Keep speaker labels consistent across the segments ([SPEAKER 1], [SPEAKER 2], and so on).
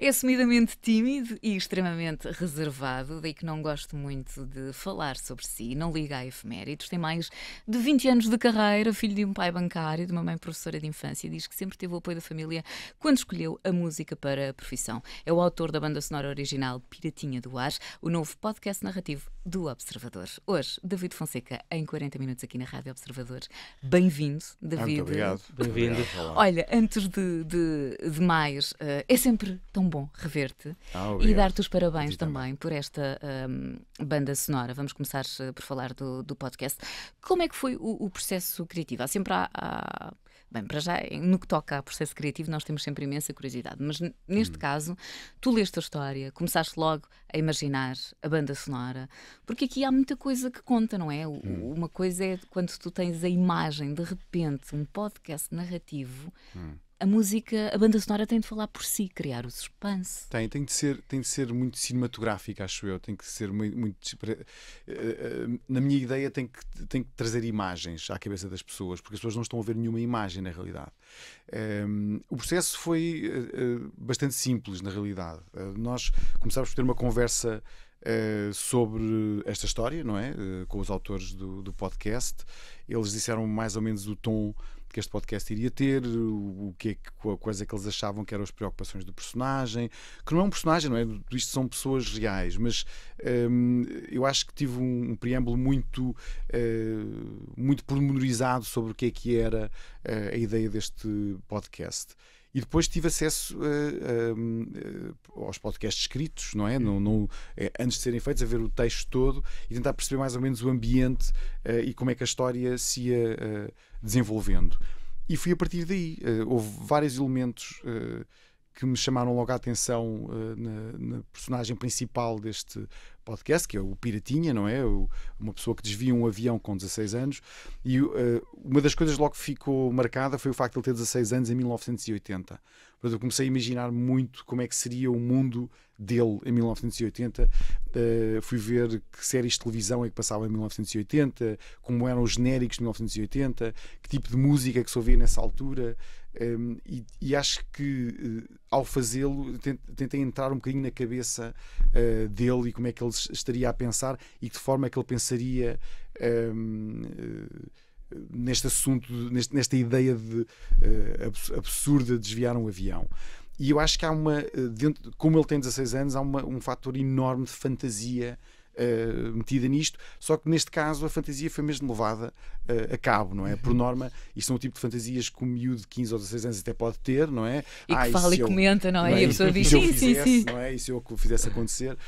[SPEAKER 1] É assumidamente tímido e extremamente reservado, daí que não gosto muito de falar sobre si, não liga a efemérides, tem mais de 20 anos de carreira, filho de um pai bancário, de uma mãe professora de infância, diz que sempre teve o apoio da família quando escolheu a música para a profissão. É o autor da banda sonora original Piratinha do Ar, o novo podcast narrativo do Observador. Hoje, David Fonseca, em 40 minutos aqui na Rádio Observador. Bem-vindo, David.
[SPEAKER 2] Muito obrigado.
[SPEAKER 3] Bem-vindo.
[SPEAKER 1] Olha, antes de mais, é sempre tão bom rever-te e dar-te os parabéns também por esta banda sonora. Vamos começar por falar do podcast. Como é que foi o processo criativo? Há sempre Bem, para já, no que toca a processo criativo, nós temos sempre imensa curiosidade, mas neste caso, tu leste a história, começaste logo a imaginar a banda sonora, porque aqui há muita coisa que conta, não é? Uma coisa é quando tu tens a imagem, de repente, um podcast narrativo, a música, a banda sonora tem de falar por si, criar o suspense.
[SPEAKER 2] Tem de ser muito cinematográfica, acho eu. Tem que ser muito na minha ideia, tem que trazer imagens à cabeça das pessoas, porque as pessoas não estão a ver nenhuma imagem na realidade. O processo foi bastante simples, na realidade. Nós começámos por ter uma conversa sobre esta história, não é? Com os autores do podcast. Eles disseram mais ou menos o tom que este podcast iria ter, a coisa que eles achavam que eram as preocupações do personagem, que não é um personagem, não é? Isto são pessoas reais, mas eu acho que tive um preâmbulo muito pormenorizado sobre o que era a ideia deste podcast. E depois tive acesso aos podcasts escritos, não é? Antes de serem feitos, a ver o texto todo e tentar perceber mais ou menos o ambiente e como é que a história se ia desenvolvendo. E fui a partir daí. Houve vários elementos que me chamaram logo a atenção na personagem principal deste podcast, que é o Piratinha, não é? Uma pessoa que desvia um avião com 16 anos. E uma das coisas logo que ficou marcada foi o facto de ele ter 16 anos em 1980. Portanto, eu comecei a imaginar muito como é que seria o mundo dele em 1980. Fui ver que séries de televisão é que passavam em 1980, como eram os genéricos de 1980, que tipo de música que se ouvia nessa altura. E acho que ao fazê-lo tentei entrar um bocadinho na cabeça dele e como é que ele estaria a pensar e de que forma é que ele pensaria neste assunto, nesta ideia de absurda de desviar um avião. E eu acho que há como ele tem 16 anos, há um fator enorme de fantasia metida nisto, só que neste caso a fantasia foi mesmo levada a cabo, não é? Por norma, isto são o tipo de fantasias que um miúdo de 15 ou 16 anos até pode ter, não é?
[SPEAKER 1] E que fala e comenta, não é? E a pessoa diz
[SPEAKER 2] sim. Não é? E se eu fizesse acontecer,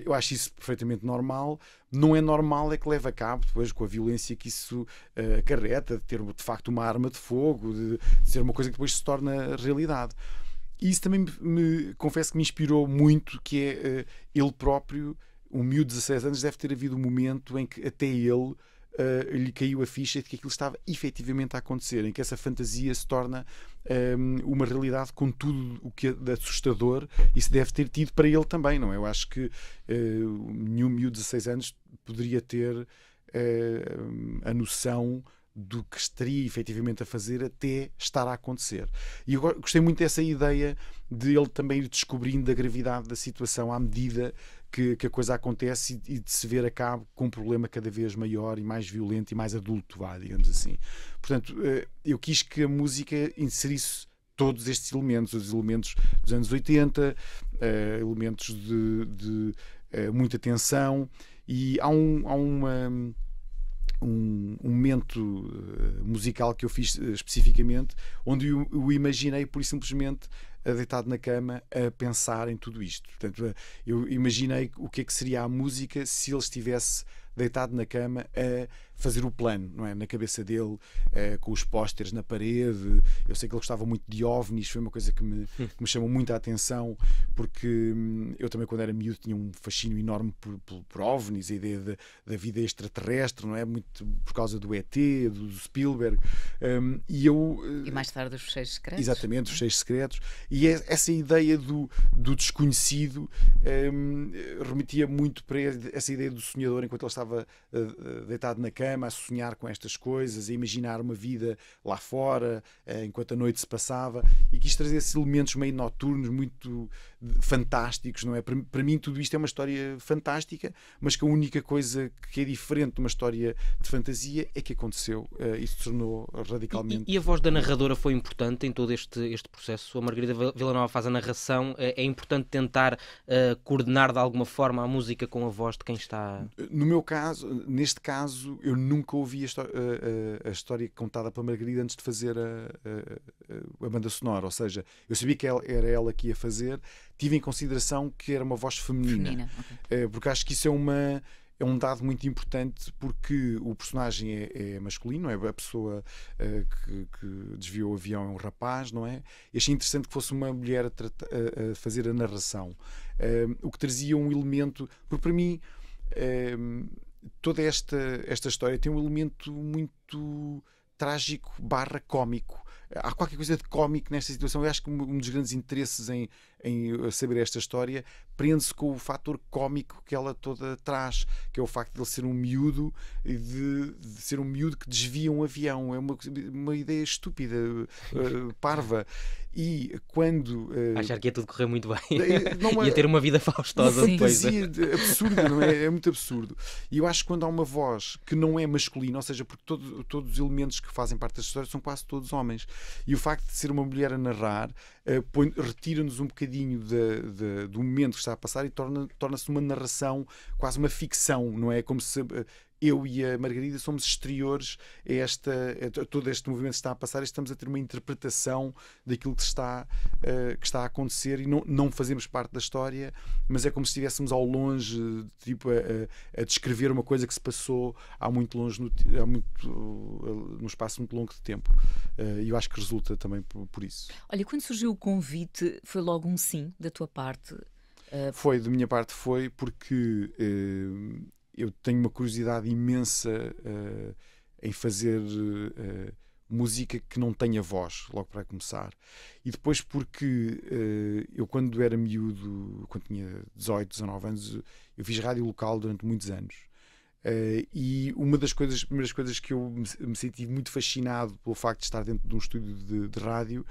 [SPEAKER 2] eu acho isso perfeitamente normal. Não é normal é que leve a cabo depois com a violência que isso acarreta, de ter de facto uma arma de fogo, de ser uma coisa que depois se torna realidade. E isso também confesso que me inspirou muito, que é ele próprio. Um miúdo de 16 anos deve ter havido um momento em que até ele lhe caiu a ficha de que aquilo estava efetivamente a acontecer, em que essa fantasia se torna uma realidade com tudo o que é de assustador. Isso deve ter tido para ele também, não é? Eu acho que nenhum miúdo de 16 anos poderia ter a noção do que estaria efetivamente a fazer até estar a acontecer. E eu gostei muito dessa ideia de ele também ir descobrindo a gravidade da situação à medida que a coisa acontece e de se ver a cabo com um problema cada vez maior e mais violento e mais adulto, digamos assim. Portanto, eu quis que a música inserisse todos estes elementos, os elementos dos anos 80, elementos de muita tensão, e há um momento musical que eu fiz especificamente, onde eu imaginei pura e simplesmente deitado na cama a pensar em tudo isto. Portanto, eu imaginei o que é que seria a música se ele estivesse deitado na cama a fazer o plano, não é? Na cabeça dele, com os pósteres na parede. Eu sei que ele gostava muito de OVNIs, foi uma coisa que me chamou muito a atenção, porque eu também, quando era miúdo, tinha um fascínio enorme por OVNIs, a ideia da vida extraterrestre, não é? Muito por causa do ET, do Spielberg.
[SPEAKER 1] E mais tarde os Fecheiros Secretos.
[SPEAKER 2] Exatamente, os Fecheiros Secretos. E essa ideia do desconhecido remetia muito para essa ideia do sonhador enquanto ele estava estava deitado na cama a sonhar com estas coisas, a imaginar uma vida lá fora, enquanto a noite se passava, e quis trazer esses elementos meio noturnos, muito fantásticos, não é? Para mim tudo isto é uma história fantástica, mas que a única coisa que é diferente de uma história de fantasia é que aconteceu. Isso se tornou radicalmente...
[SPEAKER 3] E a voz da narradora foi importante em todo este processo? A Margarida Villanova faz a narração, é importante tentar coordenar de alguma forma a música com a voz de quem está...
[SPEAKER 2] No meu caso, neste caso, eu nunca ouvi a história contada pela Margarida antes de fazer a banda sonora, ou seja, eu sabia que era ela que ia fazer, tive em consideração que era uma voz feminina. Okay. Porque acho que isso é um dado muito importante, porque o personagem é masculino, é a pessoa que desviou o avião, é um rapaz, não é? E achei interessante que fosse uma mulher a fazer a narração, o que trazia um elemento, porque para mim toda esta história tem um elemento muito trágico / cómico. Há qualquer coisa de cómico nesta situação. Eu acho que um dos grandes interesses em saber esta história prende-se com o fator cómico que ela toda traz, que é o facto de ele ser um miúdo e de ser um miúdo que desvia um avião. É uma ideia estúpida, parva. E quando...
[SPEAKER 3] achar que ia tudo correr muito bem. Ia ter uma vida faustosa depois.
[SPEAKER 2] Absurda, não é? É muito absurdo. E eu acho que quando há uma voz que não é masculina, ou seja, porque todos os elementos que fazem parte da história são quase todos homens. E o facto de ser uma mulher a narrar retira-nos um bocadinho do momento que está a passar e torna-se uma narração, quase uma ficção, não é? Como se eu e a Margarida somos exteriores a todo este movimento que está a passar e estamos a ter uma interpretação daquilo que está a acontecer e não fazemos parte da história, mas é como se estivéssemos ao longe, tipo, a descrever uma coisa que se passou há muito longe, num espaço muito longo de tempo. E eu acho que resulta também por isso.
[SPEAKER 1] Olha, quando surgiu o convite, foi logo um sim da tua parte?
[SPEAKER 2] Foi, da minha parte foi, porque eu tenho uma curiosidade imensa em fazer música que não tenha voz, logo para começar. E depois porque eu, quando era miúdo, quando tinha 18, 19 anos, eu fiz rádio local durante muitos anos. E uma das primeiras coisas que eu me senti muito fascinado pelo facto de estar dentro de um estúdio de rádio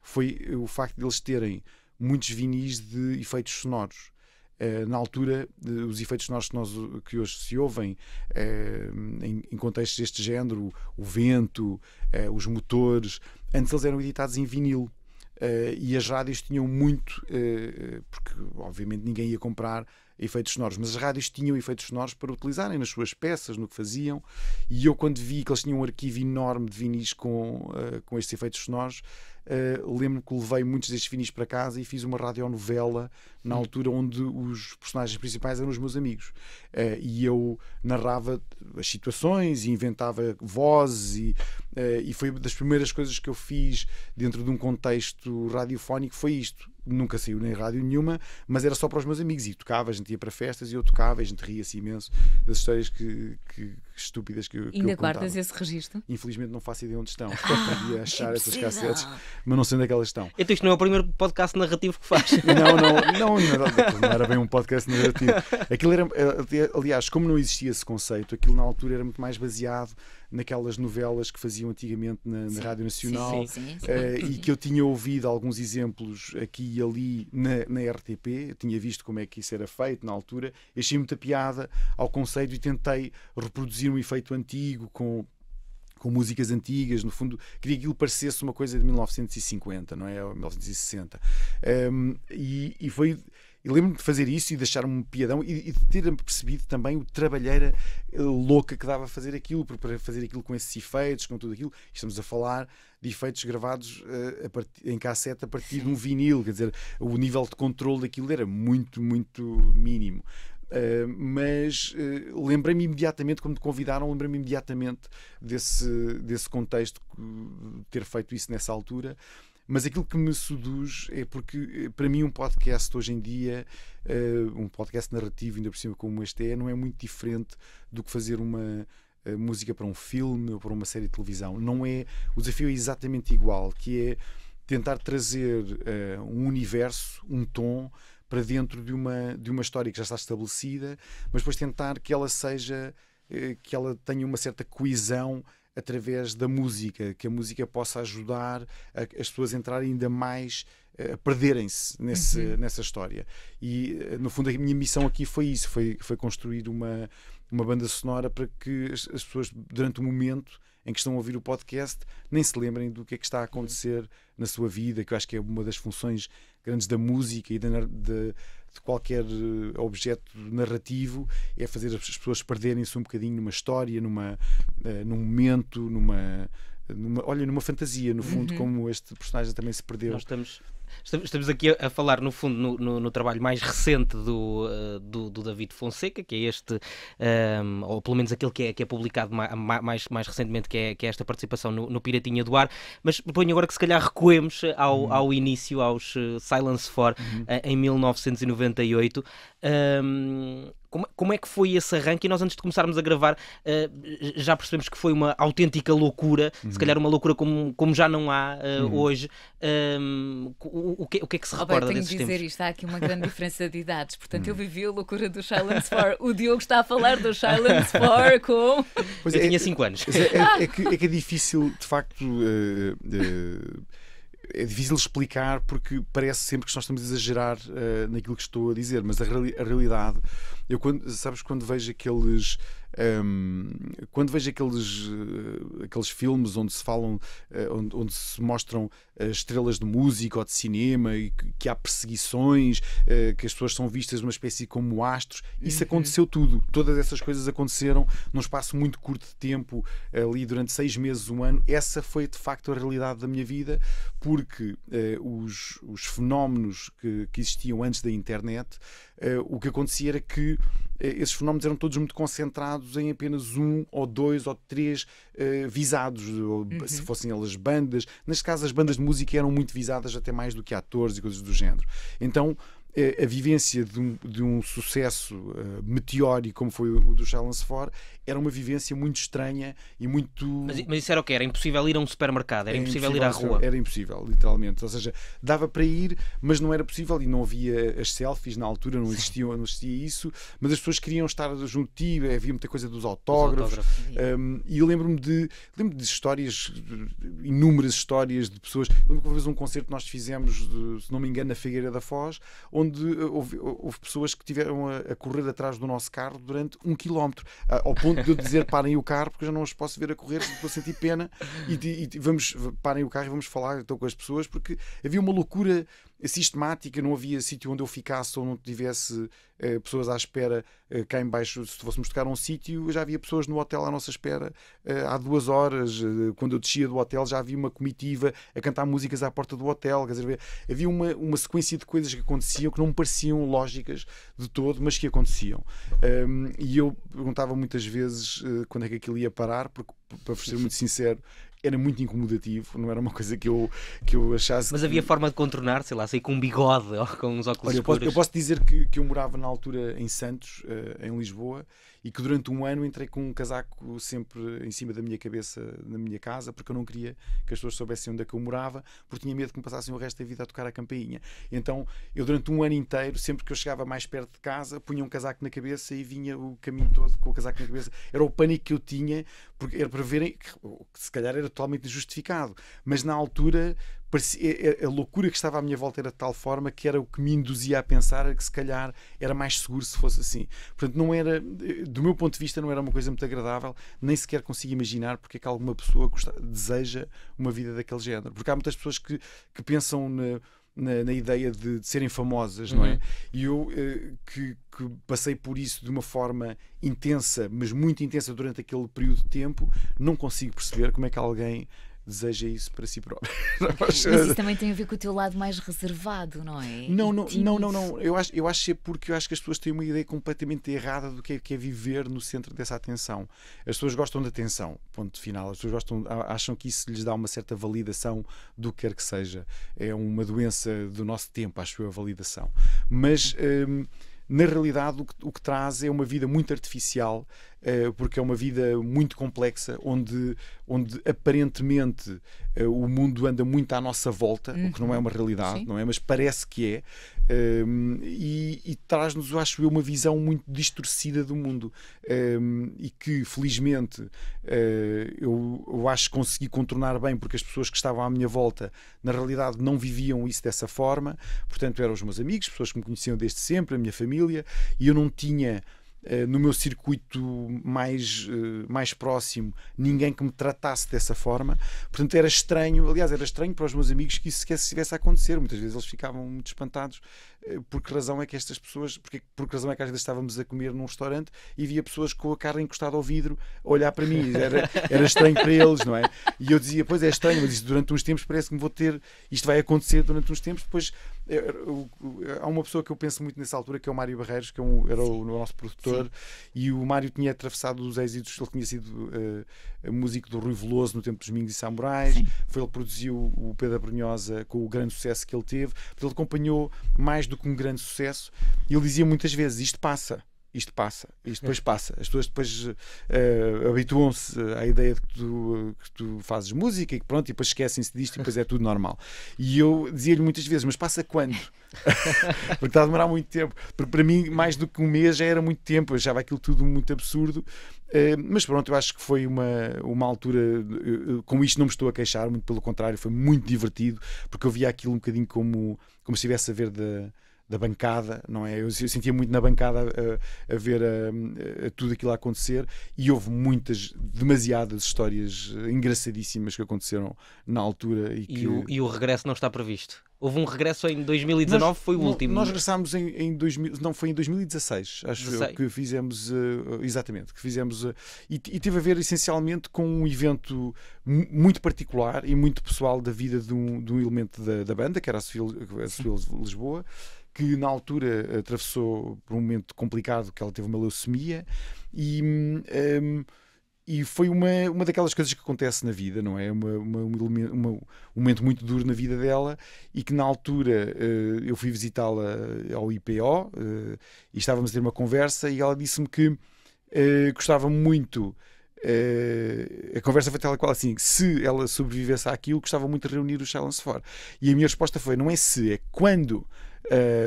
[SPEAKER 2] foi o facto de eles terem muitos vinis de efeitos sonoros. Na altura, os efeitos sonoros que hoje se ouvem em contextos deste género, o vento, os motores, antes eles eram editados em vinil. E as rádios tinham muito, porque obviamente ninguém ia comprar efeitos sonoros, mas as rádios tinham efeitos sonoros para utilizarem nas suas peças, no que faziam, e eu, quando vi que eles tinham um arquivo enorme de vinis com estes efeitos sonoros, lembro-me que levei muitos destes vinis para casa e fiz uma radionovela na altura onde os personagens principais eram os meus amigos, e eu narrava as situações e inventava vozes e foi uma das primeiras coisas que eu fiz dentro de um contexto radiofónico, foi isto. Nunca saiu nem rádio nenhuma, mas era só para os meus amigos, e tocava, a gente ia para festas e eu tocava, e a gente ria-se imenso das histórias estúpidas que eu contava.
[SPEAKER 1] Ainda guardas esse registro?
[SPEAKER 2] Infelizmente não faço ideia onde estão. Podia achar essas cassetes, mas não sei onde é que elas estão.
[SPEAKER 3] Então isto não é o primeiro podcast narrativo que faz.
[SPEAKER 2] Não era bem um podcast narrativo. Aquilo era, aliás, como não existia esse conceito, aquilo na altura era muito mais baseado naquelas novelas que faziam antigamente na Rádio Nacional, sim. E que eu tinha ouvido alguns exemplos aqui e ali na RTP, eu tinha visto como é que isso era feito na altura, achei muita piada ao conceito e tentei reproduzir um efeito antigo com músicas antigas, no fundo queria que aquilo parecesse uma coisa de 1950, não é? Ou 1960. E foi... Eu lembro-me de fazer isso e de achar-me um piadão e de ter percebido também o trabalheira louca que dava a fazer aquilo, para fazer aquilo com esses efeitos, com tudo aquilo. Estamos a falar de efeitos gravados em cassete a partir de um vinil, quer dizer, o nível de controle daquilo era muito, muito mínimo. Mas lembrei-me imediatamente, quando me convidaram, lembrei-me imediatamente desse contexto, de ter feito isso nessa altura. Mas aquilo que me seduz é porque, para mim, um podcast hoje em dia, um podcast narrativo, ainda por cima como este não é muito diferente do que fazer uma música para um filme ou para uma série de televisão. Não é, o desafio é exatamente igual, que é tentar trazer um universo, um tom, para dentro de uma história que já está estabelecida, mas depois tentar que ela seja, que ela tenha uma certa coesão através da música, que a música possa ajudar as pessoas a entrarem ainda mais, a perderem-se nessa história. E, no fundo, a minha missão aqui foi isso, foi construir uma banda sonora para que as pessoas, durante o momento em que estão a ouvir o podcast, nem se lembrem do que é que está a acontecer na sua vida, que eu acho que é uma das funções grandes da música e de qualquer objeto narrativo, é fazer as pessoas perderem-se um bocadinho numa história, num momento, numa fantasia, no fundo, como este personagem também se perdeu.
[SPEAKER 3] Nós estamos aqui a falar, no fundo, no trabalho mais recente do David Fonseca, que é este, ou pelo menos aquele que é publicado mais recentemente, que é esta participação no Piratinha do Ar, mas proponho agora que se calhar recuemos ao início, aos Silence 4, em 1998. Como é que foi esse arranque? E nós, antes de começarmos a gravar, já percebemos que foi uma autêntica loucura, se calhar uma loucura como já não há hoje. O que é que se recorda desses tempos?
[SPEAKER 1] Tenho de dizer isto, há aqui uma grande diferença de idades. Portanto, eu vivi a loucura do Silence 4. O Diogo está a falar do Silence 4 com...
[SPEAKER 3] Eu tinha 5 anos.
[SPEAKER 2] É que é difícil, de facto... É difícil explicar, porque parece sempre que nós estamos a exagerar naquilo que estou a dizer, mas a realidade, quando vejo aqueles aqueles filmes onde se falam, onde se mostram estrelas de música ou de cinema, e que há perseguições, que as pessoas são vistas uma espécie como astros, isso aconteceu tudo. Todas essas coisas aconteceram num espaço muito curto de tempo, ali durante 6 meses, um ano. Essa foi de facto a realidade da minha vida, porque os fenómenos que existiam antes da internet, o que acontecia era que esses fenómenos eram todos muito concentrados em apenas 1 ou 2 ou 3 visados, se fossem elas bandas. Neste caso, as bandas de música eram muito visadas, até mais do que atores e coisas do género. Então, a vivência de um sucesso meteórico como foi o do Silence 4 era uma vivência muito estranha e muito...
[SPEAKER 3] Mas isso era o quê? Era impossível ir a um supermercado? Era impossível ir à rua?
[SPEAKER 2] Era impossível, literalmente. Ou seja, dava para ir, mas não era possível, e não havia as selfies na altura, não existia isso, mas as pessoas queriam estar junto de ti, havia muita coisa dos autógrafos. E eu lembro-me de histórias, inúmeras histórias de pessoas. Lembro que uma vez um concerto que nós fizemos, se não me engano, na Figueira da Foz, onde houve pessoas que tiveram a correr atrás do nosso carro durante 1 quilómetro, ao ponto de eu dizer: parem o carro, porque eu já não os posso ver a correr, estou a sentir pena, e parem o carro e vamos falar então com as pessoas, porque havia uma loucura sistemática, não havia sítio onde eu ficasse ou não tivesse pessoas à espera cá em baixo. Se fôssemos tocar um sítio, já havia pessoas no hotel à nossa espera há 2 horas. Quando eu descia do hotel, já havia uma comitiva a cantar músicas à porta do hotel. Quer dizer, havia uma sequência de coisas que aconteciam que não me pareciam lógicas de todo, mas que aconteciam. E eu perguntava muitas vezes quando é que aquilo ia parar, porque, para ser muito sincero, era muito incomodativo, não era uma coisa que eu achasse...
[SPEAKER 3] Mas havia forma de contornar, sei lá, sair com um bigode ou com uns óculos escuros?
[SPEAKER 2] Eu posso dizer que eu morava na altura em Santos, em Lisboa, e que durante 1 ano entrei com um casaco sempre em cima da minha cabeça na minha casa, porque eu não queria que as pessoas soubessem onde é que eu morava, porque tinha medo que me passassem o resto da vida a tocar a campainha. Então, eu durante 1 ano inteiro, sempre que eu chegava mais perto de casa, punha um casaco na cabeça e vinha o caminho todo com o casaco na cabeça. Era o pânico que eu tinha, porque era para verem que se calhar era totalmente injustificado, mas na altura a loucura que estava à minha volta era de tal forma que era o que me induzia a pensar que se calhar era mais seguro se fosse assim. Portanto, não era, do meu ponto de vista, não era uma coisa muito agradável, nem sequer consigo imaginar porque é que alguma pessoa deseja uma vida daquele género. Porque há muitas pessoas que pensam na ideia de serem famosas, não é? E eu que passei por isso de uma forma intensa, mas muito intensa durante aquele período de tempo, não consigo perceber como é que alguém deseja isso para si próprio.
[SPEAKER 1] Mas isso também tem a ver com o teu lado mais reservado, não é?
[SPEAKER 2] Não. Eu acho que é porque eu acho que as pessoas têm uma ideia completamente errada do que é viver no centro dessa atenção. As pessoas gostam de atenção, ponto final. As pessoas acham que isso lhes dá uma certa validação do que quer que seja. É uma doença do nosso tempo, acho eu, a validação. Mas... na realidade, o que traz é uma vida muito artificial, porque é uma vida muito complexa, onde aparentemente o mundo anda muito à nossa volta, o que não é uma realidade, não é? Mas parece que é. E traz-nos, acho eu, uma visão muito distorcida do mundo, e que felizmente eu acho que consegui contornar bem, porque as pessoas que estavam à minha volta na realidade não viviam isso dessa forma. Portanto, eram os meus amigos, pessoas que me conheciam desde sempre, a minha família, e eu não tinha no meu circuito mais próximo ninguém que me tratasse dessa forma. Portanto, era estranho, aliás, era estranho para os meus amigos que isso sequer estivesse a acontecer. Muitas vezes eles ficavam muito espantados. Por que razão é que estas pessoas, por que razão é que às vezes estávamos a comer num restaurante e via pessoas com a cara encostada ao vidro a olhar para mim? Era estranho para eles, não é? E eu dizia, pois é estranho, mas durante uns tempos parece que me vou ter, isto vai acontecer durante uns tempos. Depois há uma pessoa que eu penso muito nessa altura, que é o Mário Barreiros, que era o nosso produtor. Sim. E o Mário tinha atravessado os êxitos, ele tinha sido músico do Rui Veloso no tempo dos Mingos e Samurais. Sim. Foi ele que produziu o Pedro Brunhosa com o grande sucesso que ele teve. Ele acompanhou mais do que um grande sucesso, e ele dizia muitas vezes, isto passa, isto depois passa. As pessoas depois habituam-se à ideia de que tu fazes música e que pronto, e depois esquecem-se disto e depois é tudo normal. E eu dizia-lhe muitas vezes, mas passa quando? Porque está a demorar muito tempo. Porque para mim, mais do que um mês já era muito tempo, eu achava aquilo tudo muito absurdo. Mas pronto, eu acho que foi uma altura, com isto não me estou a queixar, muito pelo contrário, foi muito divertido, porque eu via aquilo um bocadinho como se estivesse a ver da bancada, não é? Eu sentia muito na bancada a ver tudo aquilo a acontecer, e houve demasiadas histórias engraçadíssimas que aconteceram na altura.
[SPEAKER 3] E o regresso não está previsto? Houve um regresso em 2019, foi o último.
[SPEAKER 2] Nós regressámos em 2016, acho eu, que fizemos, exatamente, e teve a ver essencialmente com um evento muito particular e muito pessoal da vida de um elemento da banda, que era a Sofia Lisboa, que na altura atravessou por um momento complicado, que ela teve uma leucemia, e foi uma daquelas coisas que acontece na vida, não é? Um momento muito duro na vida dela, e que na altura eu fui visitá-la ao IPO, e estávamos a ter uma conversa, e ela disse-me que gostava muito. A conversa foi tal qual assim: se ela sobrevivesse àquilo, gostava muito de reunir o Challenge 4. E a minha resposta foi: não é se, é quando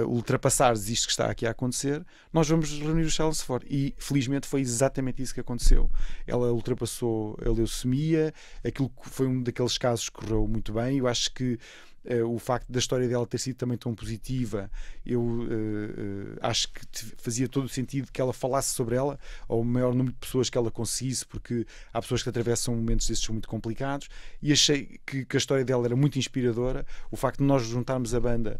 [SPEAKER 2] ultrapassares isto que está aqui a acontecer, nós vamos reunir o Challenge 4. E felizmente foi exatamente isso que aconteceu. Ela ultrapassou a leucemia, aquilo foi um daqueles casos que correu muito bem. Eu acho que o facto da história dela ter sido também tão positiva, eu acho que fazia todo o sentido que ela falasse sobre ela ao maior número de pessoas que ela conseguisse, porque há pessoas que atravessam momentos desses muito complicados, e achei que a história dela era muito inspiradora. O facto de nós juntarmos a banda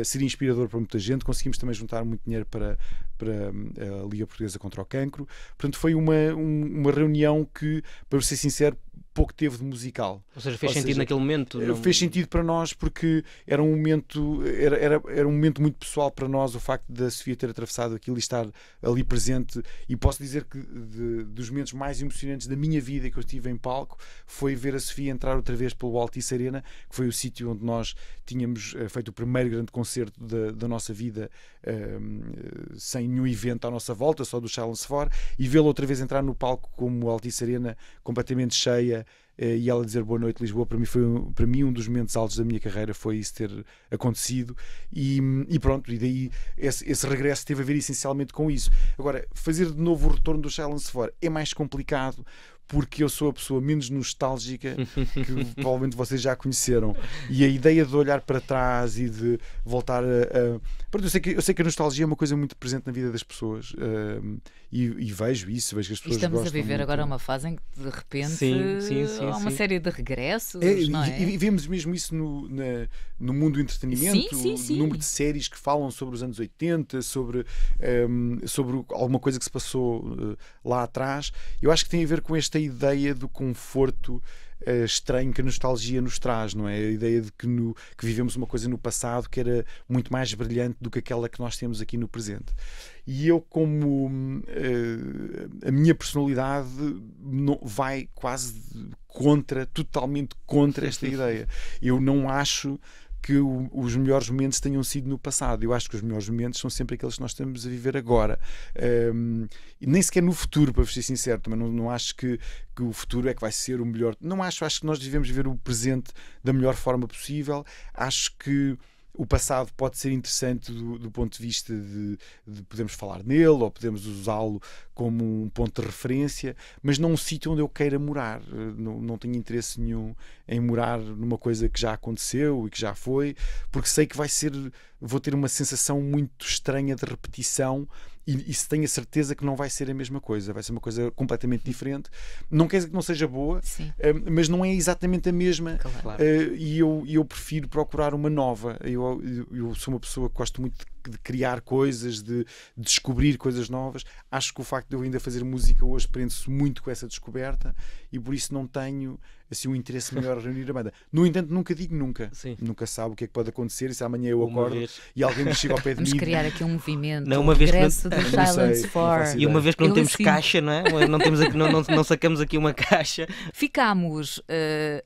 [SPEAKER 2] seria inspirador para muita gente. Conseguimos também juntar muito dinheiro para a Liga Portuguesa contra o Cancro. Portanto, foi uma reunião que, para ser sincero, pouco teve de musical.
[SPEAKER 3] Ou seja, fez sentido naquele momento? Não...
[SPEAKER 2] Fez sentido para nós, porque era um momento muito pessoal para nós, o facto da Sofia ter atravessado aquilo e estar ali presente. E posso dizer que dos momentos mais emocionantes da minha vida que eu estive em palco foi ver a Sofia entrar outra vez pelo Altice Arena, que foi o sítio onde nós tínhamos feito o primeiro grande concerto da nossa vida, sem nenhum evento à nossa volta, só do Challenge 4, e vê-la outra vez entrar no palco como o Altice Arena, completamente cheia, e ela dizer boa noite Lisboa. Para mim um dos momentos altos da minha carreira foi isso ter acontecido, e pronto, e daí esse regresso teve a ver essencialmente com isso. Agora, fazer de novo o retorno do Challenge 4 é mais complicado, porque eu sou a pessoa menos nostálgica que provavelmente vocês já conheceram, e a ideia de olhar para trás e de voltar eu sei que a nostalgia é uma coisa muito presente na vida das pessoas, e vejo isso, vejo que as pessoas
[SPEAKER 1] estamos
[SPEAKER 2] gostam
[SPEAKER 1] a viver
[SPEAKER 2] muito.
[SPEAKER 1] agora uma fase em que de repente há uma série de regressos, não é?
[SPEAKER 2] E vemos mesmo isso no mundo do entretenimento, o número de séries que falam sobre os anos 80, sobre alguma coisa que se passou lá atrás. Eu acho que tem a ver com esta ideia do conforto estranho que a nostalgia nos traz, não é? A ideia de que vivemos uma coisa no passado que era muito mais brilhante do que aquela que nós temos aqui no presente. E eu, como a minha personalidade vai quase totalmente contra esta ideia. Eu não acho que os melhores momentos tenham sido no passado. Eu acho que os melhores momentos são sempre aqueles que nós estamos a viver agora. E nem sequer no futuro, para ser sincero, também não acho que o futuro é que vai ser o melhor. Não acho que nós devemos viver o presente da melhor forma possível. Acho que o passado pode ser interessante do ponto de vista de podermos falar nele ou podemos usá-lo como um ponto de referência, mas não um sítio onde eu queira morar. Não tenho interesse nenhum em morar numa coisa que já aconteceu e que já foi, porque sei que vou ter uma sensação muito estranha de repetição e se tenho a certeza que não vai ser a mesma coisa, vai ser uma coisa completamente diferente. Não quer dizer que não seja boa, mas não é exatamente a mesma.
[SPEAKER 1] Claro.
[SPEAKER 2] E eu prefiro procurar uma nova. Eu sou uma pessoa que gosto muito de criar coisas, de descobrir coisas novas. Acho que o facto de eu ainda fazer música hoje prende-se muito com essa descoberta e por isso não tenho assim um interesse maior a reunir a banda. No entanto, nunca digo nunca.
[SPEAKER 3] Sim.
[SPEAKER 2] Nunca sabe o que é que pode acontecer e se amanhã eu acordo e alguém me chega ao pé de mim.
[SPEAKER 1] Vamos criar aqui um movimento.
[SPEAKER 3] Não, uma vez que
[SPEAKER 1] regresso do Silence 4.
[SPEAKER 3] E uma vez que não temos caixa, não é? Não sacamos aqui uma caixa.
[SPEAKER 1] Ficámos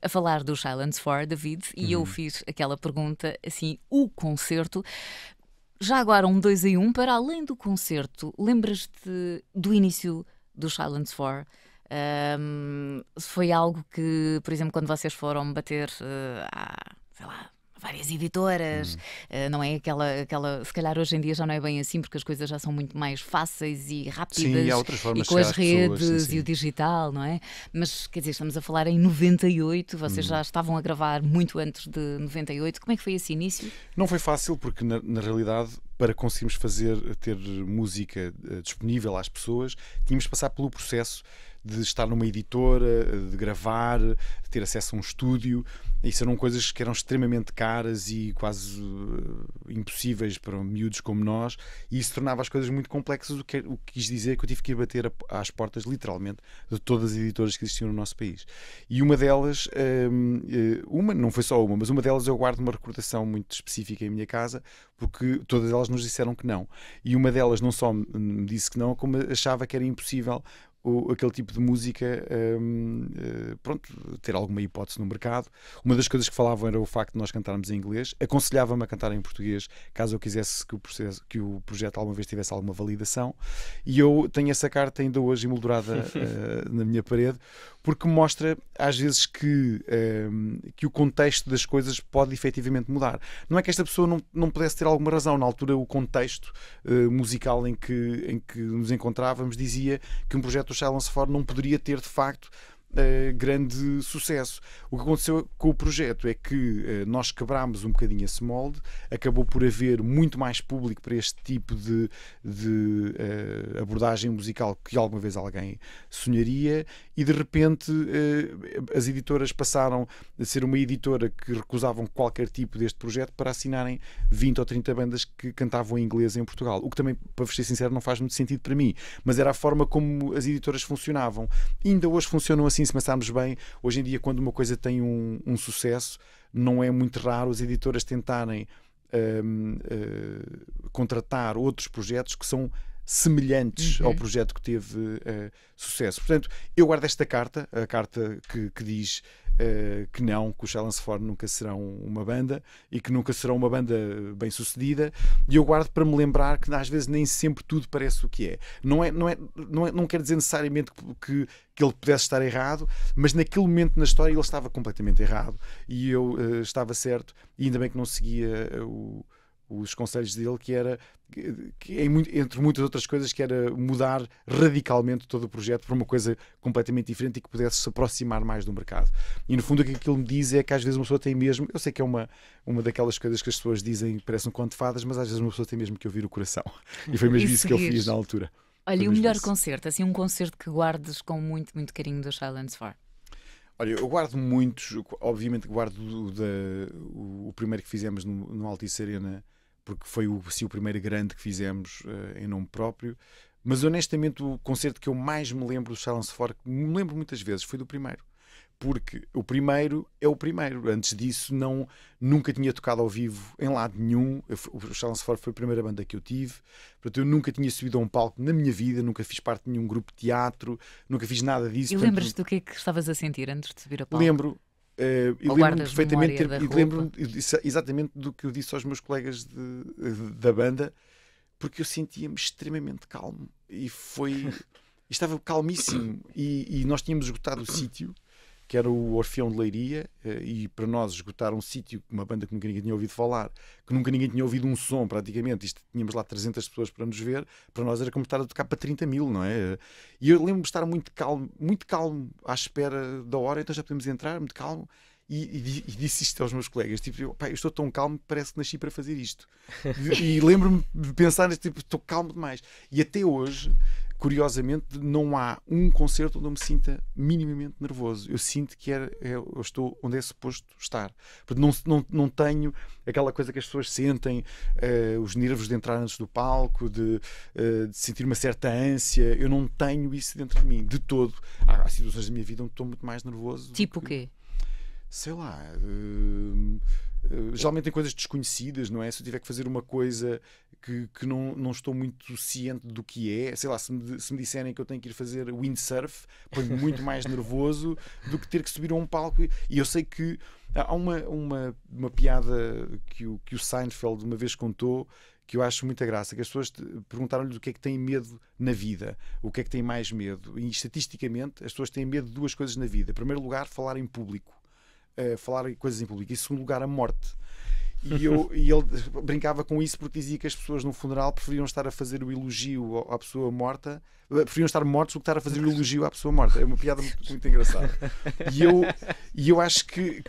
[SPEAKER 1] a falar do Silence 4, David, e eu fiz aquela pergunta, assim, o concerto. Já agora 2 em 1, para além do concerto, lembras-te do início do Silence 4? Foi algo que, por exemplo, quando vocês foram bater sei lá, várias editoras, não é aquela, se calhar hoje em dia já não é bem assim, porque as coisas já são muito mais fáceis e rápidas,
[SPEAKER 2] sim, há outras formas
[SPEAKER 1] e com as redes
[SPEAKER 2] pessoas, sim.
[SPEAKER 1] E o digital, não é? Mas, quer dizer, estamos a falar em 98, vocês já estavam a gravar muito antes de 98, como é que foi esse início?
[SPEAKER 2] Não foi fácil, porque na realidade, para conseguirmos ter música disponível às pessoas, tínhamos de passar pelo processo de estar numa editora, de gravar, de ter acesso a um estúdio. Isso eram coisas que eram extremamente caras e quase impossíveis para miúdos como nós, e isso tornava as coisas muito complexas, o que quis dizer que eu tive que ir bater às portas, literalmente, de todas as editoras que existiam no nosso país. E uma delas, não foi só uma, mas uma delas eu guardo uma recordação muito específica em minha casa, porque todas elas nos disseram que não. E uma delas não só me disse que não, como achava que era impossível aquele tipo de música ter alguma hipótese no mercado. Uma das coisas que falavam era o facto de nós cantarmos em inglês. Aconselhava-me a cantar em português caso eu quisesse que o projeto alguma vez tivesse alguma validação, e eu tenho essa carta ainda hoje emoldurada na minha parede, porque mostra às vezes que o contexto das coisas pode efetivamente mudar. Não é que esta pessoa não pudesse ter alguma razão. Na altura, o contexto musical em que nos encontrávamos dizia que um projeto do Silence 4 não poderia ter de facto grande sucesso. O que aconteceu com o projeto é que nós quebrámos um bocadinho esse molde, acabou por haver muito mais público para este tipo de abordagem musical que alguma vez alguém sonharia, e de repente as editoras passaram a ser uma editora que recusavam qualquer tipo deste projeto para assinarem 20 ou 30 bandas que cantavam em inglês em Portugal, o que também, para ser sincero, não faz muito sentido para mim, mas era a forma como as editoras funcionavam. E ainda hoje funcionam assim, se pensarmos bem. Hoje em dia, quando uma coisa tem um sucesso, não é muito raro as editoras tentarem contratar outros projetos que são semelhantes ao projeto que teve sucesso. Portanto, eu guardo esta carta, a carta que diz que os Silence 4 nunca serão uma banda e que nunca serão uma banda bem sucedida, e eu guardo para me lembrar que às vezes nem sempre tudo parece o que é. Não quer dizer necessariamente que ele pudesse estar errado, mas naquele momento na história ele estava completamente errado e eu estava certo, e ainda bem que não seguia os conselhos dele, entre muitas outras coisas, que era mudar radicalmente todo o projeto para uma coisa completamente diferente e que pudesse se aproximar mais do mercado. E no fundo aquilo que ele me diz é que às vezes uma pessoa tem mesmo, eu sei que é uma daquelas coisas que as pessoas dizem que parecem um conto de fadas, mas às vezes uma pessoa tem mesmo que ouvir o coração. E foi mesmo isso que eu fiz na altura.
[SPEAKER 1] Olha, e o melhor concerto, assim, um concerto que guardes com muito, muito carinho do Silence 4?
[SPEAKER 2] Olha, eu guardo muitos, obviamente guardo o primeiro que fizemos no Altice Arena, porque foi o primeiro grande que fizemos em nome próprio, mas honestamente o concerto que eu mais me lembro do Silence 4, que me lembro muitas vezes, foi do primeiro, porque o primeiro é o primeiro. Antes disso nunca tinha tocado ao vivo em lado nenhum. O Silence 4 foi a primeira banda que eu tive, portanto eu nunca tinha subido a um palco na minha vida, nunca fiz parte de nenhum grupo de teatro, nunca fiz nada disso.
[SPEAKER 1] E lembras-te do que é que estavas a sentir antes de subir a palco?
[SPEAKER 2] Lembro. E lembro-me perfeitamente lembro-me exatamente do que eu disse aos meus colegas da banda, porque eu sentia-me extremamente calmo e estava calmíssimo. E nós tínhamos esgotado o sítio, que era o Orfeão de Leiria, e para nós esgotar um sítio, uma banda que nunca ninguém tinha ouvido falar, que nunca ninguém tinha ouvido um som praticamente, tínhamos lá 300 pessoas para nos ver, para nós era como estar a tocar para 30 mil, não é? E eu lembro-me de estar muito calmo à espera da hora, então já podemos entrar, muito calmo, e disse isto aos meus colegas, tipo, eu estou tão calmo que parece que nasci para fazer isto. E lembro-me de pensar neste tipo, estou calmo demais. E até hoje, curiosamente, não há um concerto onde eu me sinta minimamente nervoso. Eu sinto que eu estou onde é suposto estar. Porque não tenho aquela coisa que as pessoas sentem, os nervos de entrar antes do palco, de sentir uma certa ânsia. Eu não tenho isso dentro de mim, de todo. Há situações da minha vida onde estou muito mais nervoso.
[SPEAKER 1] Tipo o quê?
[SPEAKER 2] Sei lá... geralmente em coisas desconhecidas, não é? Se eu tiver que fazer uma coisa que não estou muito ciente do que é, sei lá, se me disserem que eu tenho que ir fazer windsurf, ponho muito mais nervoso do que ter que subir a um palco. E eu sei que há uma piada que o Seinfeld uma vez contou, que eu acho muita graça, que as pessoas perguntaram-lhe do que é que têm medo na vida, o que é que têm mais medo. E estatisticamente as pessoas têm medo de duas coisas na vida. Em primeiro lugar, falar em público. Falar coisas em público. Em segundo lugar, a morte. E ele brincava com isso porque dizia que as pessoas no funeral preferiam estar a fazer o elogio à pessoa morta, preferiam estar mortos do que estar a fazer o elogio à pessoa morta. É uma piada muito engraçada. E eu acho que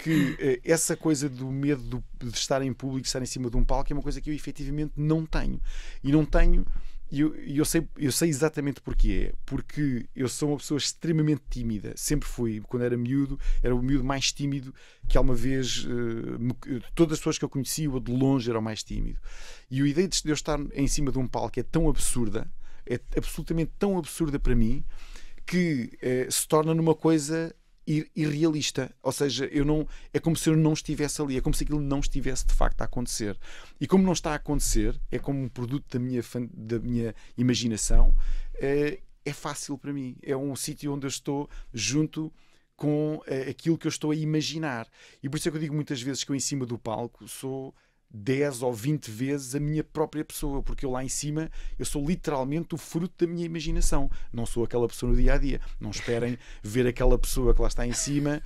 [SPEAKER 2] essa coisa do medo de estar em público, de estar em cima de um palco, é uma coisa que eu efetivamente não tenho. E não tenho. E eu sei exatamente porquê. Porque eu sou uma pessoa extremamente tímida. Sempre fui. Quando era miúdo, era o miúdo mais tímido que alguma vez... todas as pessoas que eu conhecia, eu de longe era o mais tímido. E a ideia de eu estar em cima de um palco é tão absurda, é absolutamente tão absurda para mim, que se torna numa coisa irrealista. Ou seja, é como se eu não estivesse ali, é como se aquilo não estivesse de facto a acontecer. E como não está a acontecer, é como um produto da minha imaginação, é fácil para mim. É um sítio onde eu estou junto com aquilo que eu estou a imaginar. E por isso é que eu digo muitas vezes que eu em cima do palco sou 10 ou 20 vezes a minha própria pessoa, porque eu lá em cima eu sou literalmente o fruto da minha imaginação, não sou aquela pessoa no dia-a-dia. Não esperem ver aquela pessoa que lá está em cima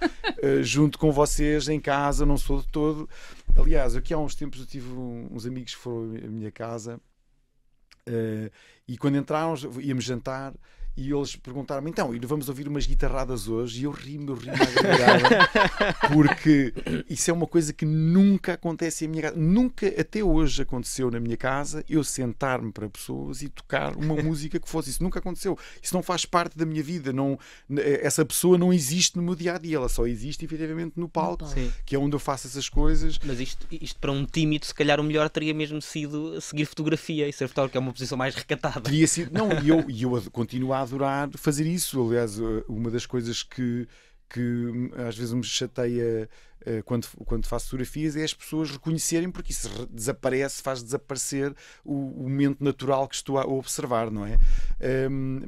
[SPEAKER 2] junto com vocês em casa, não sou de todo. Aliás, aqui há uns tempos eu tive uns amigos que foram à minha casa e quando entraram íamos jantar e eles perguntaram-me, então, e vamos ouvir umas guitarradas hoje? E eu ri-me à gargalhada, porque isso é uma coisa que nunca acontece em minha casa. Nunca, até hoje, aconteceu na minha casa eu sentar-me para pessoas e tocar uma música que fosse. Isso nunca aconteceu. Isso não faz parte da minha vida. Essa pessoa não existe no meu dia-a-dia. Ela só existe, efetivamente, no palco, que é onde eu faço essas coisas.
[SPEAKER 3] Mas isto para um tímido, se calhar o melhor teria mesmo sido seguir fotografia e ser fotógrafo, que é uma posição mais recatada.
[SPEAKER 2] Teria sido... Não, e eu continuo a adorar fazer isso. Aliás, uma das coisas que às vezes me chateia quando faço fotografias é as pessoas reconhecerem, porque isso faz desaparecer o momento natural que estou a observar, não é?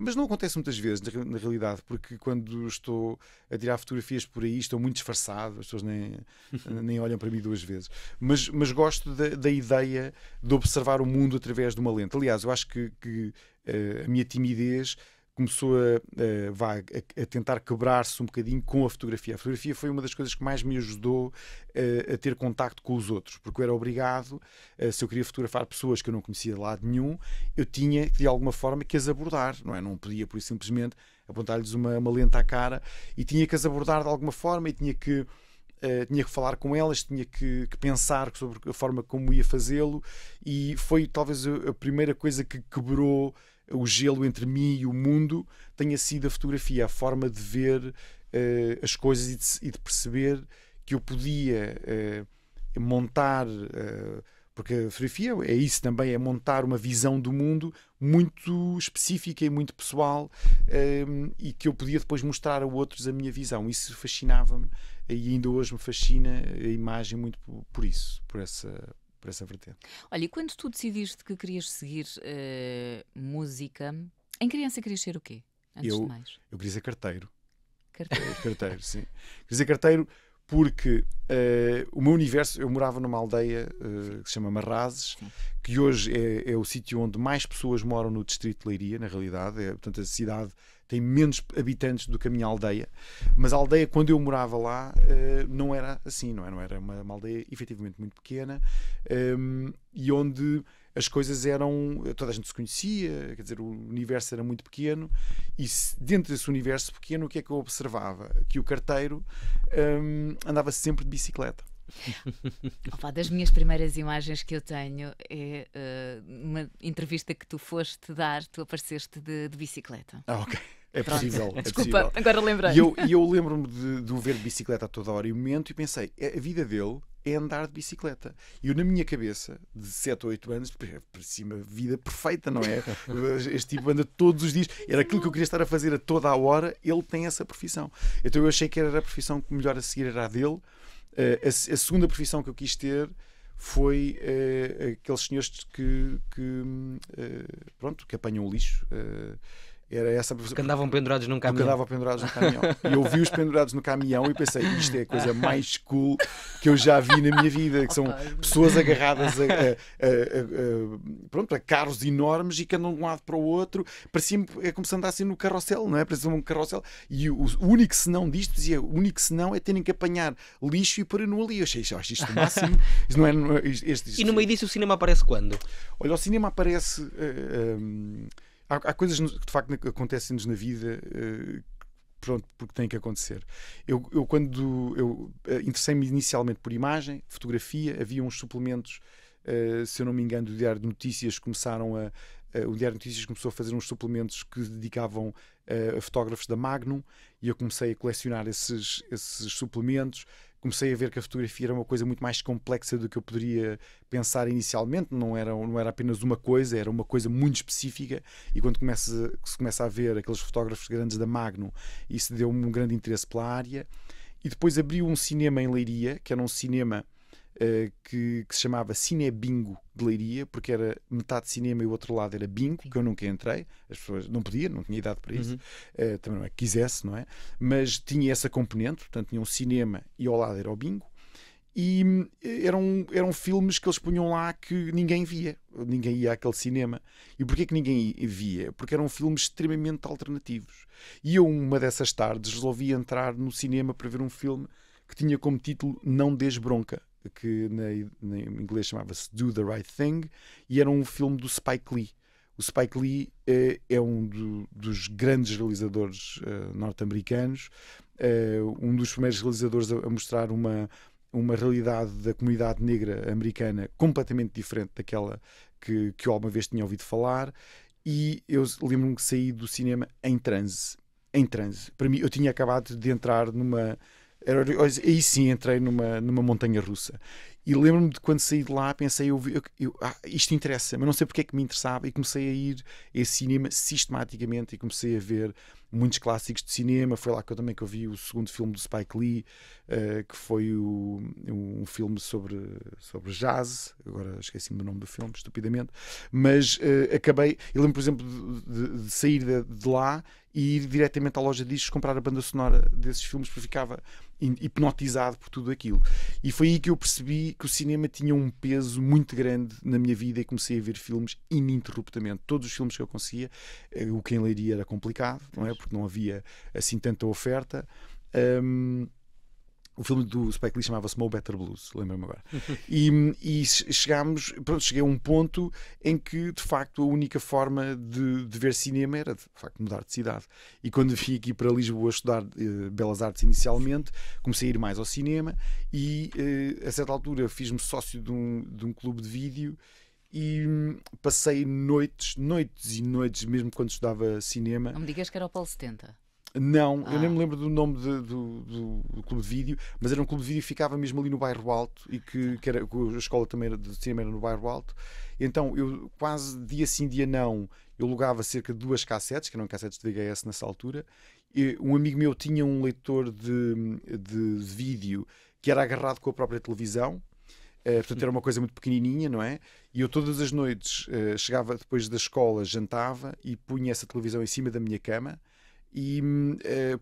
[SPEAKER 2] Mas não acontece muitas vezes, na realidade, porque quando estou a tirar fotografias por aí estou muito disfarçado, as pessoas nem olham para mim duas vezes. Mas gosto da ideia de observar o mundo através de uma lente. Aliás, eu acho que a minha timidez começou a tentar quebrar-se um bocadinho com a fotografia. A fotografia foi uma das coisas que mais me ajudou a ter contacto com os outros, porque eu era obrigado, se eu queria fotografar pessoas que eu não conhecia de lado nenhum, eu tinha, de alguma forma, que as abordar, não é? Não podia, por isso, simplesmente apontar-lhes uma lente à cara, e tinha que as abordar de alguma forma, e tinha que falar com elas, tinha que pensar sobre a forma como ia fazê-lo, e foi talvez a primeira coisa que quebrou o gelo entre mim e o mundo, tenha sido a fotografia, a forma de ver as coisas e de perceber que eu podia montar, porque a fotografia é isso também, é montar uma visão do mundo muito específica e muito pessoal, e que eu podia depois mostrar a outros a minha visão. Isso fascinava-me e ainda hoje me fascina a imagem muito por isso, por essa vertente.
[SPEAKER 1] Olha, e quando tu decidiste que querias seguir música, em criança querias ser o quê? Antes de mais.
[SPEAKER 2] Eu queria ser carteiro.
[SPEAKER 1] Carteiro?
[SPEAKER 2] Carteiro, sim. Queria ser carteiro porque o meu universo, eu morava numa aldeia que se chama Marrazes, que hoje é o sítio onde mais pessoas moram no distrito de Leiria, na realidade. Portanto, a cidade tem menos habitantes do que a minha aldeia, mas a aldeia, quando eu morava lá, não era assim, não era uma aldeia efetivamente muito pequena, e onde as coisas eram, toda a gente se conhecia, quer dizer, o universo era muito pequeno, e dentro desse universo pequeno, o que é que eu observava? Que o carteiro andava sempre de bicicleta.
[SPEAKER 1] Opa, das minhas primeiras imagens que eu tenho é uma entrevista que tu foste dar, tu apareceste de bicicleta.
[SPEAKER 2] Ok. É possível.
[SPEAKER 1] Desculpa,
[SPEAKER 2] é possível.
[SPEAKER 1] Agora lembrei.
[SPEAKER 2] E eu lembro-me de o ver de bicicleta a toda hora e momento, e pensei, a vida dele é andar de bicicleta. E eu, na minha cabeça, de 7 ou 8 anos, parecia uma vida perfeita, não é? Este tipo anda todos os dias. Era aquilo que eu queria estar a fazer a toda a hora, ele tem essa profissão. Então eu achei que era a profissão que melhor a seguir era a dele. A segunda profissão que eu quis ter foi aqueles senhores que apanham o lixo. Era essa
[SPEAKER 3] que andavam pendurados num caminhão.
[SPEAKER 2] Que andavam pendurados no caminhão. E eu vi-os pendurados no caminhão e pensei, isto é a coisa mais cool que eu já vi na minha vida, que são pessoas agarradas a carros enormes e que andam de um lado para o outro. Parecia-me, é como se andassem no carrossel, não é? Parecia um carrossel. E o único senão disto, dizia, o único senão é terem que apanhar lixo e pôr-no ali. Eu achei isto o máximo. Isto não é,
[SPEAKER 3] E no meio disso o cinema aparece quando?
[SPEAKER 2] Olha, o cinema aparece... Há coisas que de facto acontecem-nos na vida, porque têm que acontecer. Eu interessei-me inicialmente por imagem, fotografia, havia uns suplementos, se eu não me engano, do Diário de Notícias, o Diário de Notícias começou a fazer uns suplementos que se dedicavam a fotógrafos da Magnum, e eu comecei a colecionar esses suplementos. Comecei a ver que a fotografia era uma coisa muito mais complexa do que eu poderia pensar inicialmente. Não era apenas uma coisa, era uma coisa muito específica. E quando se começa a ver aqueles fotógrafos grandes da Magnum, isso deu-me um grande interesse pela área. E depois abriu um cinema em Leiria, que era um cinema que se chamava Cine Bingo de Leiria, porque era metade cinema e o outro lado era bingo, que eu nunca entrei, as pessoas não podiam, não tinha idade para isso, também não é que quisesse, não é? Mas tinha essa componente, portanto tinha um cinema e ao lado era o bingo, e eram filmes que eles punham lá que ninguém via, ninguém ia àquele cinema. E porquê que ninguém via? Porque eram filmes extremamente alternativos. E eu, uma dessas tardes, resolvi entrar no cinema para ver um filme que tinha como título Não Dês Bronca, que em inglês chamava-se Do the Right Thing, e era um filme do Spike Lee. O Spike Lee é um dos grandes realizadores norte-americanos, um dos primeiros realizadores a mostrar uma realidade da comunidade negra americana completamente diferente daquela que eu alguma vez tinha ouvido falar. E eu lembro-me que saí do cinema em transe. Para mim, eu tinha acabado de entrar aí sim entrei numa montanha russa. E lembro-me de quando saí de lá, pensei, isto interessa, mas não sei porque é que me interessava, e comecei a ir a esse cinema sistematicamente e comecei a ver muitos clássicos de cinema. Foi lá que eu vi o segundo filme do Spike Lee, que foi um filme sobre jazz. Agora esqueci-me do nome do filme, estupidamente. Mas acabei, eu lembro, por exemplo, de sair de lá e ir diretamente à loja de discos comprar a banda sonora desses filmes, porque ficava hipnotizado por tudo aquilo. E foi aí que eu percebi que o cinema tinha um peso muito grande na minha vida, e comecei a ver filmes ininterruptamente. Todos os filmes que eu conseguia. O que em Leiria era complicado, não é? Porque não havia assim tanta oferta. O filme do Spike Lee chamava-se Mo Better Blues, lembro-me agora. E cheguei a um ponto em que, de facto, a única forma de ver cinema era, de facto, mudar de cidade. E quando vim aqui para Lisboa estudar Belas Artes inicialmente, comecei a ir mais ao cinema e, a certa altura, fiz-me sócio de um clube de vídeo e passei noites e noites, mesmo quando estudava cinema.
[SPEAKER 1] Não me digas que era o Paulo 70.
[SPEAKER 2] Não, eu nem me lembro do nome do clube de vídeo, mas era um clube de vídeo que ficava mesmo ali no Bairro Alto, e que a escola também de cinema era no Bairro Alto. Então eu quase dia sim, dia não, eu alugava cerca de 2 cassetes, que eram cassetes de VHS nessa altura. E um amigo meu tinha um leitor de vídeo que era agarrado com a própria televisão. Portanto era uma coisa muito pequenininha, não é? E eu todas as noites chegava depois da escola, jantava e punha essa televisão em cima da minha cama. e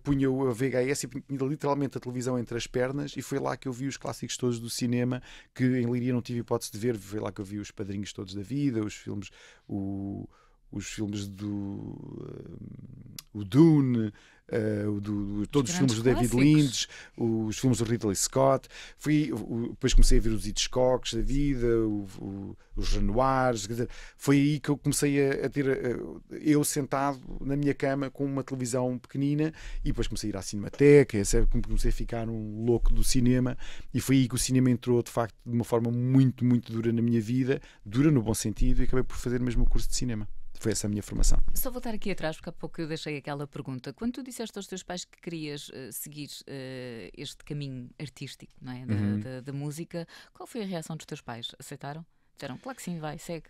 [SPEAKER 2] punha a VHS e punha literalmente a televisão entre as pernas, e foi lá que eu vi os clássicos todos do cinema, que em Leiria não tive hipótese de ver. Foi lá que eu vi os Padrinhos todos da vida, os filmes do o Dune, todos os filmes do David Lynch, os filmes do Ridley Scott. Depois comecei a ver os Hitchcocks da vida, os Renoirs. Quer dizer, foi aí que eu comecei a ter, eu sentado na minha cama com uma televisão pequenina, e depois comecei a ir à Cinemateca, comecei a ficar um louco do cinema, e foi aí que o cinema entrou de facto de uma forma muito, muito dura na minha vida, dura no bom sentido, e acabei por fazer mesmo o curso de cinema. Foi essa a minha formação.
[SPEAKER 1] Só voltar aqui atrás, porque há pouco eu deixei aquela pergunta. Quando tu disseste aos teus pais que querias seguir este caminho artístico, não é? Da música, qual foi a reação dos teus pais? Aceitaram? Disseram, claro que sim, vai, segue.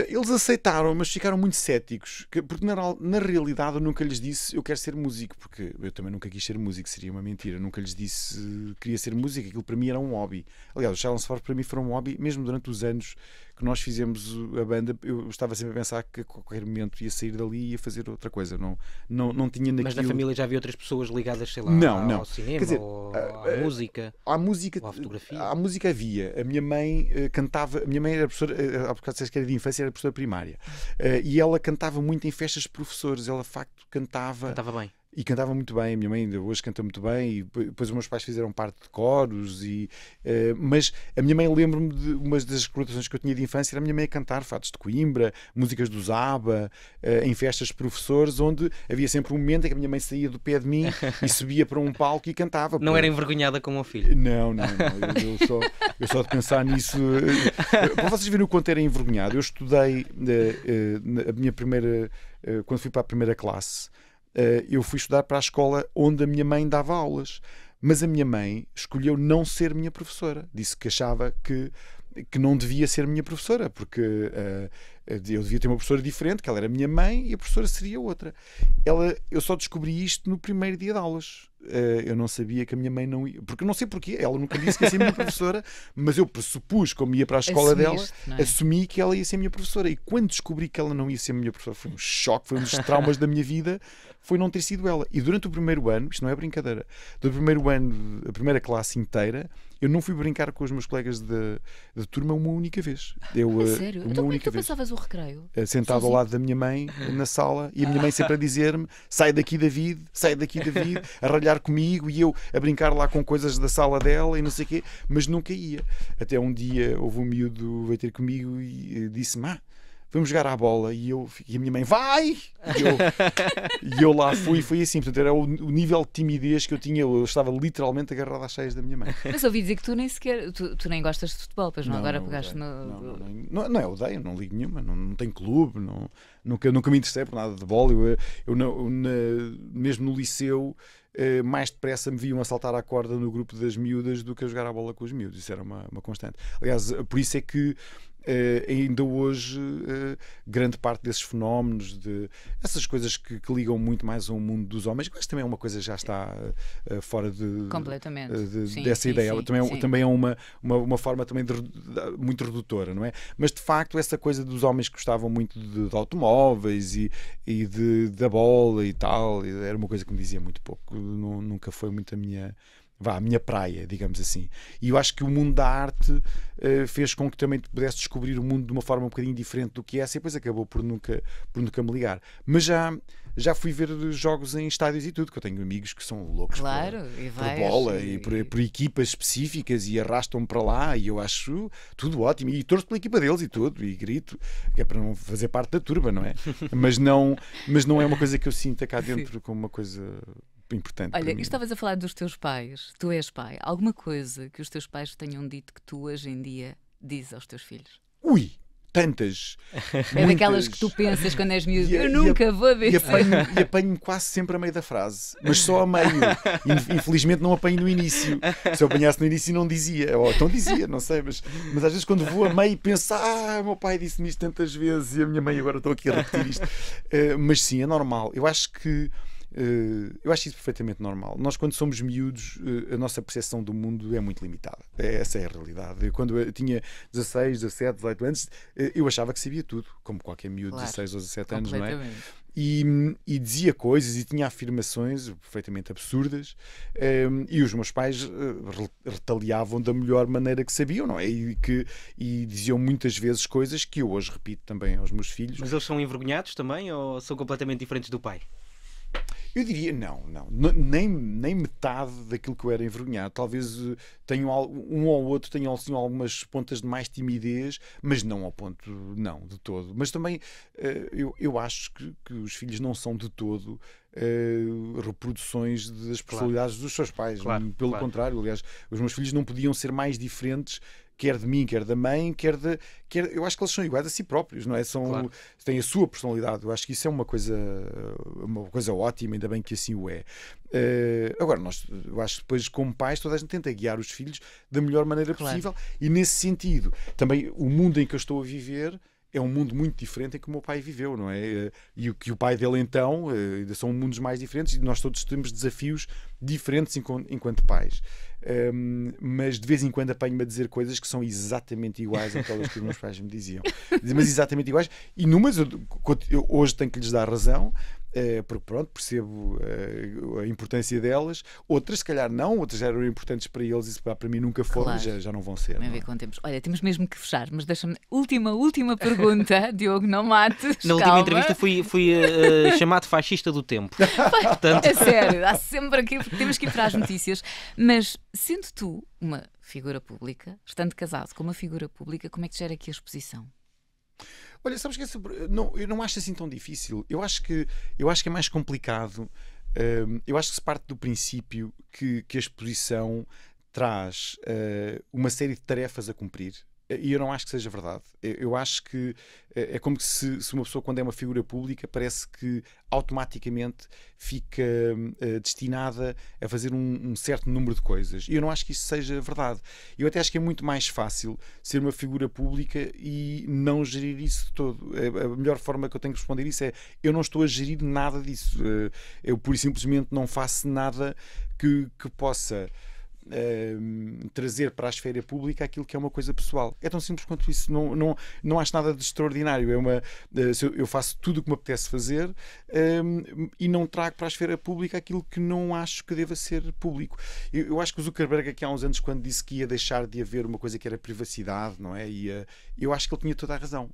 [SPEAKER 2] Eles aceitaram, mas ficaram muito céticos, porque na realidade eu nunca lhes disse eu quero ser músico, porque eu também nunca quis ser músico, seria uma mentira. Eu nunca lhes disse que queria ser músico, aquilo para mim era um hobby. Aliás, os Silence Force para mim foram um hobby, mesmo durante os anos que nós fizemos a banda. Eu estava sempre a pensar que a qualquer momento ia sair dali e ia fazer outra coisa. Não tinha naquilo...
[SPEAKER 3] Mas na família já havia outras pessoas ligadas, sei lá, ao cinema, quer dizer, ou à música? Ou à fotografia?
[SPEAKER 2] À música havia. A minha mãe cantava, a minha mãe era professora, há bocado que era de infância, era professora primária, e ela cantava muito em festas de professores. Ela de facto cantava
[SPEAKER 3] bem.
[SPEAKER 2] E cantava muito bem. A minha mãe ainda hoje canta muito bem, e depois os meus pais fizeram parte de coros, mas a minha mãe, lembro-me de uma das recordações que eu tinha de infância, era a minha mãe a cantar fados de Coimbra, músicas do Zaba, em festas de professores, onde havia sempre um momento em que a minha mãe saía do pé de mim e subia para um palco e cantava.
[SPEAKER 3] Não era envergonhada como o filho?
[SPEAKER 2] Não. Eu só de pensar nisso... Para vocês verem o quanto era envergonhado, eu estudei a minha primeira... Quando fui para a primeira classe, eu fui estudar para a escola onde a minha mãe dava aulas, mas a minha mãe escolheu não ser minha professora. Disse que achava que não devia ser minha professora, porque eu devia ter uma professora diferente, que ela era minha mãe e a professora seria outra. Eu só descobri isto no primeiro dia de aulas. Eu não sabia que a minha mãe não ia, porque eu não sei porquê, ela nunca disse que ia ser minha professora, mas eu pressupus, como ia para a escola dela, assumi que ela ia ser minha professora. E quando descobri que ela não ia ser minha professora, foi um choque, foi um dos traumas da minha vida, foi não ter sido ela. E durante o primeiro ano, isto não é brincadeira, do primeiro ano, a primeira classe inteira, eu não fui brincar com os meus colegas de turma uma única vez.
[SPEAKER 1] Sério? Então como é que tu passavas o recreio?
[SPEAKER 2] Sentado sozinho ao lado da minha mãe na sala, e a minha mãe sempre a dizer-me: sai daqui, David, a ralhar comigo, e eu a brincar lá com coisas da sala dela e não sei o quê, mas nunca ia. Até um dia houve um miúdo veio ter comigo e disse-me: vamos jogar à bola, e a minha mãe, vai! E eu lá fui, foi assim. Portanto, era o nível de timidez que eu tinha. Eu estava literalmente agarrado às seias da minha mãe.
[SPEAKER 1] Mas ouvi dizer que tu nem sequer, tu nem gostas de futebol, pois não? Agora pegaste no...
[SPEAKER 2] Não, eu odeio, não ligo nenhuma, não tenho clube, nunca me interessei por nada de bola. Mesmo no liceu, mais depressa me viam a saltar à corda no grupo das miúdas do que a jogar a bola com os miúdos. Isso era uma constante. Aliás, por isso é que ainda hoje grande parte desses fenómenos, essas coisas que ligam muito mais ao mundo dos homens, mas também é uma coisa que já está fora
[SPEAKER 1] completamente
[SPEAKER 2] dessa ideia. Também é uma forma também muito redutora, não é? Mas de facto essa coisa dos homens que gostavam muito de automóveis e da bola e tal, era uma coisa que me dizia muito pouco. Nunca foi muito a minha praia, digamos assim. E eu acho que o mundo da arte fez com que também pudesse descobrir o mundo de uma forma um bocadinho diferente do que essa, e depois acabou por nunca me ligar. Mas já fui ver jogos em estádios e tudo, que eu tenho amigos que são loucos por bola e por equipas específicas, e arrastam-me para lá, e eu acho tudo ótimo, e torço pela equipa deles e tudo, e grito, que é para não fazer parte da turba, não é? mas não é uma coisa que eu sinta cá dentro como uma coisa importante.
[SPEAKER 1] Olha, estavas a falar dos teus pais. Tu és pai. Alguma coisa que os teus pais tenham dito que tu hoje em dia dizes aos teus filhos?
[SPEAKER 2] Ui! Tantas!
[SPEAKER 1] É daquelas que tu pensas quando és miúdo. Eu nunca vou dizer.
[SPEAKER 2] E apanho-me quase sempre a meio da frase, mas só a meio. Infelizmente não apanho no início. Se eu apanhasse no início não dizia. Ou então dizia, não sei, mas às vezes quando vou a meio penso: meu pai disse-me isto tantas vezes e a minha mãe agora estou aqui a repetir isto. Mas sim, é normal. Eu acho que eu acho isso perfeitamente normal. Nós, quando somos miúdos, a nossa percepção do mundo é muito limitada. Essa é a realidade. Quando eu tinha 16, 17, 18 anos, eu achava que sabia tudo, como qualquer miúdo de 16 ou 17 anos, não é? E dizia coisas e tinha afirmações perfeitamente absurdas, e os meus pais retaliavam da melhor maneira que sabiam, não é? E diziam muitas vezes coisas que eu hoje repito também aos meus filhos.
[SPEAKER 3] Mas eles são envergonhados também ou são completamente diferentes do pai?
[SPEAKER 2] Eu diria nem metade daquilo que eu era envergonhado. Talvez tenham um ou outro tenham assim, algumas pontas de mais timidez, mas não ao ponto, não, de todo. Mas também eu acho que os filhos não são de todo reproduções das personalidades dos seus pais. Pelo contrário, aliás, os meus filhos não podiam ser mais diferentes, quer de mim, quer da mãe, eu acho que eles são iguais a si próprios, não é? Têm a sua personalidade. Eu acho que isso é uma coisa ótima, ainda bem que assim o é. Agora, eu acho que depois, como pais, toda a gente tenta guiar os filhos da melhor maneira possível, e nesse sentido, também o mundo em que eu estou a viver é um mundo muito diferente em que o meu pai viveu, não é? E o que o pai dele então, são mundos mais diferentes, e nós todos temos desafios diferentes enquanto pais. Mas de vez em quando apanho-me a dizer coisas que são exatamente iguais àquelas que os meus pais me diziam. Mas exatamente iguais. E numas eu hoje tenho que lhes dar razão, porque pronto, percebo a importância delas. Outras se calhar não, outras já eram importantes para eles e para mim nunca foram, já não vão ser.
[SPEAKER 1] Olha, temos mesmo que fechar, mas deixa-me última pergunta. Diogo, não mates.
[SPEAKER 3] Na última entrevista fui chamado fascista do tempo.
[SPEAKER 1] Portanto... É sério, há sempre aqui, temos que ir para as notícias. Mas sendo tu uma figura pública, estando casado com uma figura pública, como é que gera aqui a exposição?
[SPEAKER 2] Olha, sabes que eu não acho assim tão difícil. Eu acho que é mais complicado. Eu acho que se parte do princípio que a exposição traz uma série de tarefas a cumprir. E eu não acho que seja verdade. Eu acho que é como se uma pessoa, quando é uma figura pública, parece que automaticamente fica destinada a fazer um certo número de coisas. E eu não acho que isso seja verdade. Eu até acho que é muito mais fácil ser uma figura pública e não gerir isso de todo. A melhor forma que eu tenho de responder isso é: eu não estou a gerir nada disso. Eu pura e simplesmente não faço nada que possa trazer para a esfera pública aquilo que é uma coisa pessoal. É tão simples quanto isso. Não acho nada de extraordinário. Eu faço tudo o que me apetece fazer, e não trago para a esfera pública aquilo que não acho que deva ser público. Eu acho que o Zuckerberg, aqui há uns anos, quando disse que ia deixar de haver uma coisa que era privacidade, não é? Eu acho que ele tinha toda a razão,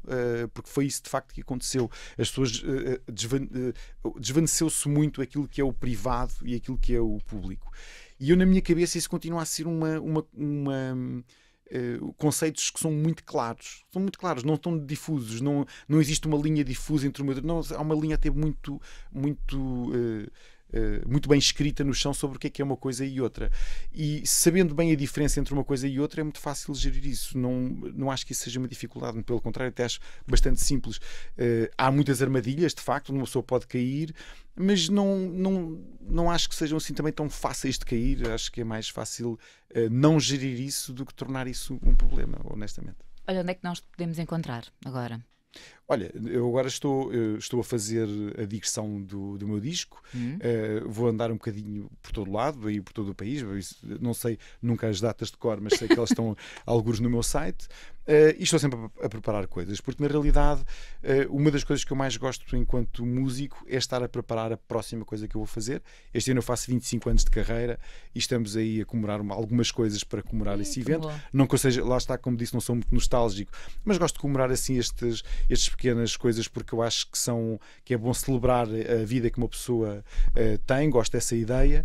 [SPEAKER 2] porque foi isso de facto que aconteceu. As pessoas desvaneceu-se muito aquilo que é o privado e aquilo que é o público. E eu, na minha cabeça, isso continua a ser conceitos que são muito claros. São muito claros, não estão difusos. Não existe uma linha difusa entre uma e outra. Não, há uma linha até muito bem escrita no chão sobre o que é uma coisa e outra. E sabendo bem a diferença entre uma coisa e outra, é muito fácil gerir isso. Não acho que isso seja uma dificuldade. Pelo contrário, até acho bastante simples. Há muitas armadilhas, de facto, onde uma pessoa pode cair, mas não acho que sejam assim também tão fáceis de cair. Acho que é mais fácil não gerir isso do que tornar isso um problema, honestamente.
[SPEAKER 1] Olha, onde é que nós podemos encontrar agora?
[SPEAKER 2] Olha, eu agora estou a fazer a digressão do meu disco. Vou andar um bocadinho por todo lado, aí por todo o país. Não sei nunca as datas de cor, mas sei que elas estão algures no meu site. E estou sempre a preparar coisas, porque na realidade uma das coisas que eu mais gosto enquanto músico é estar a preparar a próxima coisa que eu vou fazer. Este ano eu faço 25 anos de carreira e estamos aí a comemorar algumas coisas para comemorar esse evento. Bom. Não que eu seja, lá está, como disse, não sou muito nostálgico, mas gosto de comemorar assim estas pequenas coisas, porque eu acho que é bom celebrar a vida que uma pessoa tem. Gosto dessa ideia,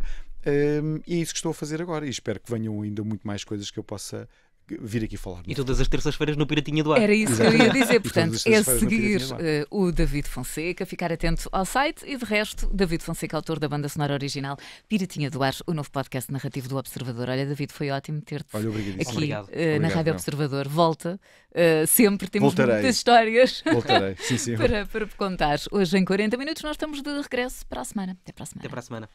[SPEAKER 2] e é isso que estou a fazer agora, e espero que venham ainda muito mais coisas que eu possa vir aqui falar.
[SPEAKER 3] E todas as terças-feiras no Piratinha do Ar.
[SPEAKER 1] Era isso que eu ia dizer. Portanto, é seguir o David Fonseca, ficar atento ao site e, de resto, David Fonseca, autor da banda sonora original Piratinha do Ar, o novo podcast narrativo do Observador. Olha, David, foi ótimo ter-te aqui na Rádio Observador. Volta, sempre temos muitas histórias
[SPEAKER 2] sim.
[SPEAKER 1] para contar. Hoje, em 40 minutos, nós estamos de regresso para a semana. Até para a semana.
[SPEAKER 3] Até para a semana.